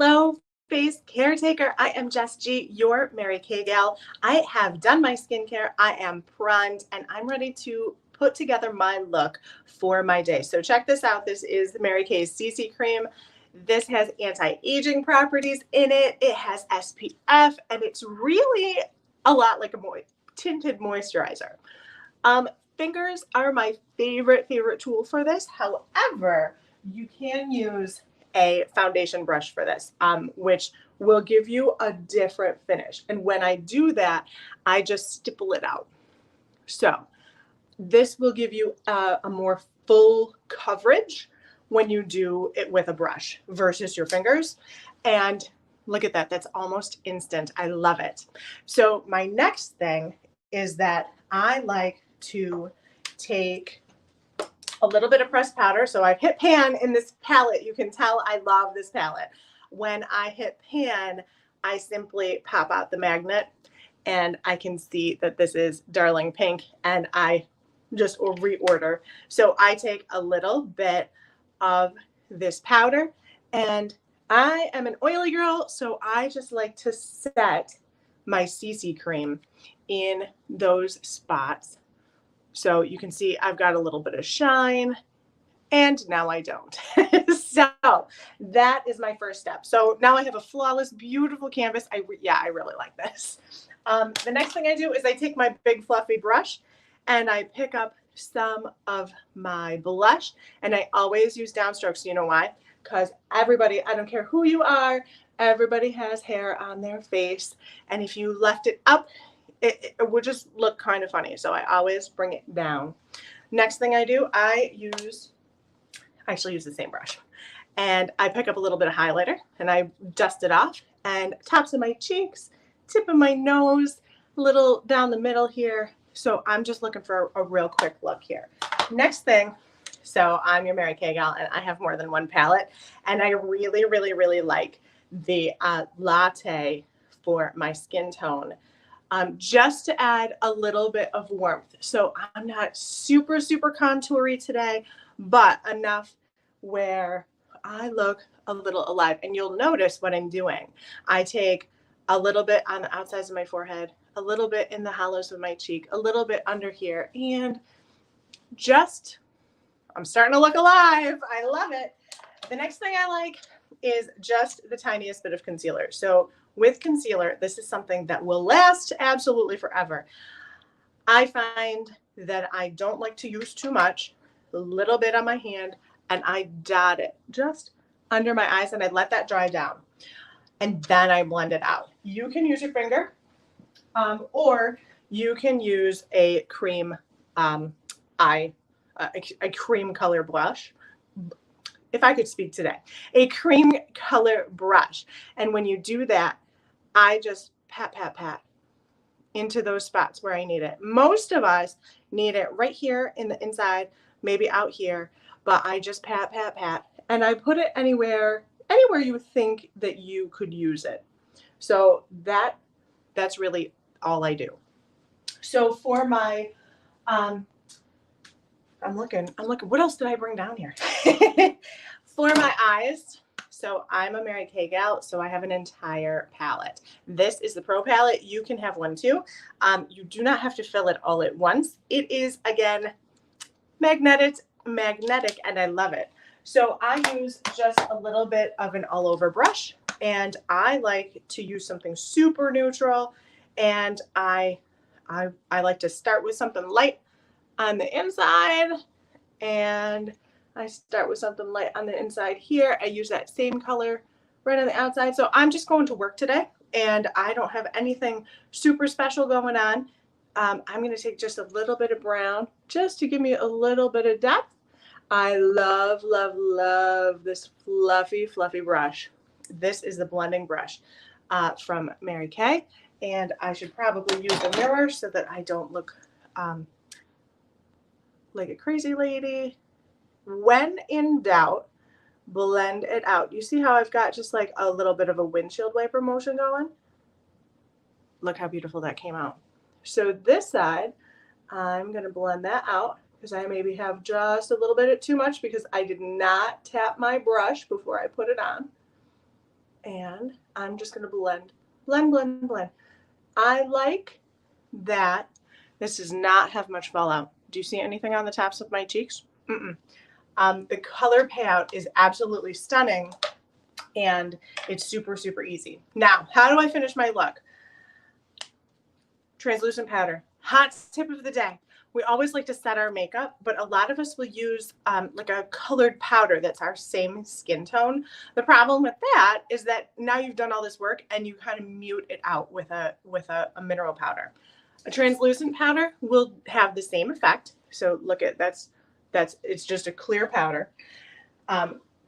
Hello, face caretaker. I am Jess G, your Mary Kay gal. I have done my skincare. I am primed and I'm ready to put together my look for my day. So check this out. This is the Mary Kay CC cream. This has anti-aging properties in it. It has SPF and it's really a lot like a tinted moisturizer. Um, Fingers are my favorite tool for this. However, you can use a foundation brush for this, which will give you a different finish. And when I do that, I just stipple it out. So this will give you a more full coverage when you do it with a brush versus your fingers. And look at that, that's almost instant. I love it. So my next thing is that I like to take a little bit of pressed powder. So I've hit pan in this palette. You can tell I love this palette. When I hit pan, I simply pop out the magnet and I can see that this is Darling Pink and I just reorder. So I take a little bit of this powder and I am an oily girl, so I just like to set my CC cream in those spots. So you can see I've got a little bit of shine and now I don't. So that is my first step. So now I have a flawless, beautiful canvas. I really like this. The next thing I do is I take my big fluffy brush and I pick up some of my blush and I always use downstrokes. You know why? Because everybody, I don't care who you are, everybody has hair on their face. And if you left it up, it would just look kind of funny. So I always bring it down. Next thing I do, I actually use the same brush. And I pick up a little bit of highlighter and I dust it off and tops of my cheeks, tip of my nose, a little down the middle here. So I'm just looking for a real quick look here. Next thing, so I'm your Mary Kay gal and I have more than one palette. And I really like the latte for my skin tone. Just to add a little bit of warmth. So I'm not super contoury today, but enough where I look a little alive. And you'll notice what I'm doing. I take a little bit on the outsides of my forehead, a little bit in the hollows of my cheek, a little bit under here, and I'm starting to look alive. I love it. The next thing I like is just the tiniest bit of concealer. So with concealer, this is something that will last absolutely forever. I find that I don't like to use too much, a little bit on my hand, and I dot it just under my eyes and I let that dry down. And then I blend it out. You can use your finger or you can use a cream a cream color blush. If I could speak today, a cream color brush. And when you do that, I just pat into those spots where I need it. Most of us need it right here in the inside, maybe out here, but I just pat, and I put it anywhere you think that you could use it. So that's really all I do. So for my, I'm looking, what else did I bring down here? For my eyes, so I'm a Mary Kay gal, so I have an entire palette. This is the Pro palette. You can have one too. You do not have to fill it all at once. It is, again, magnetic, and I love it. So I use just a little bit of an all-over brush, and I like to use something super neutral, and I like to start with something light on the inside, and I start with something light on the inside here. I use that same color right on the outside. So I'm just going to work today and I don't have anything super special going on. I'm going to take just a little bit of brown just to give me a little bit of depth. I love this fluffy brush. This is the blending brush from Mary Kay. And I should probably use a mirror so that I don't look like a crazy lady. When in doubt, blend it out. You see how I've got just like a little bit of a windshield wiper motion going? Look how beautiful that came out. So this side, I'm going to blend that out because I maybe have just a little bit of too much because I did not tap my brush before I put it on. And I'm just going to blend, blend, blend, blend. I like that this does not have much fallout. Do you see anything on the tops of my cheeks? Mm-mm. The color payout is absolutely stunning, and it's super, super easy. Now, how do I finish my look? Translucent powder. Hot tip of the day. We always like to set our makeup, but a lot of us will use like a colored powder that's our same skin tone. The problem with that is that now you've done all this work and you kind of mute it out with a mineral powder. A translucent powder will have the same effect. So look at that's it's just a clear powder.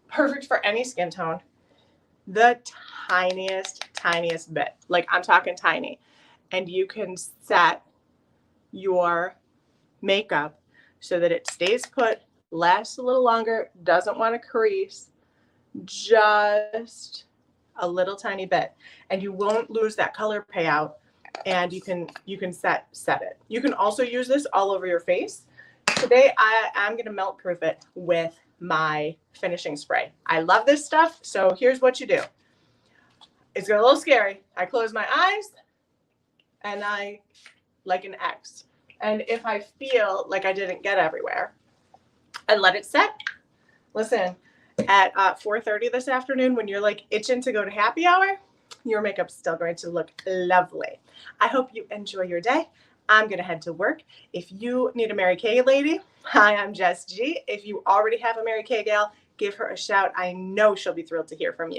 Perfect for any skin tone. The tiniest bit, like I'm talking tiny, and you can set your makeup so that it stays put, lasts a little longer, doesn't want to crease, just a little tiny bit, and you won't lose that color payout. And you can set it. You can also use this all over your face. Today I'm going to melt proof it with my finishing spray. I love this stuff. So here's what you do. It's a little scary. I close my eyes and I like an X. And if I feel like I didn't get everywhere, I let it set. Listen, at 4:30 this afternoon, when you're like itching to go to happy hour, your makeup's still going to look lovely. I hope you enjoy your day. I'm going to head to work. If you need a Mary Kay lady, hi, I'm Jess G. If you already have a Mary Kay gal, give her a shout. I know she'll be thrilled to hear from you.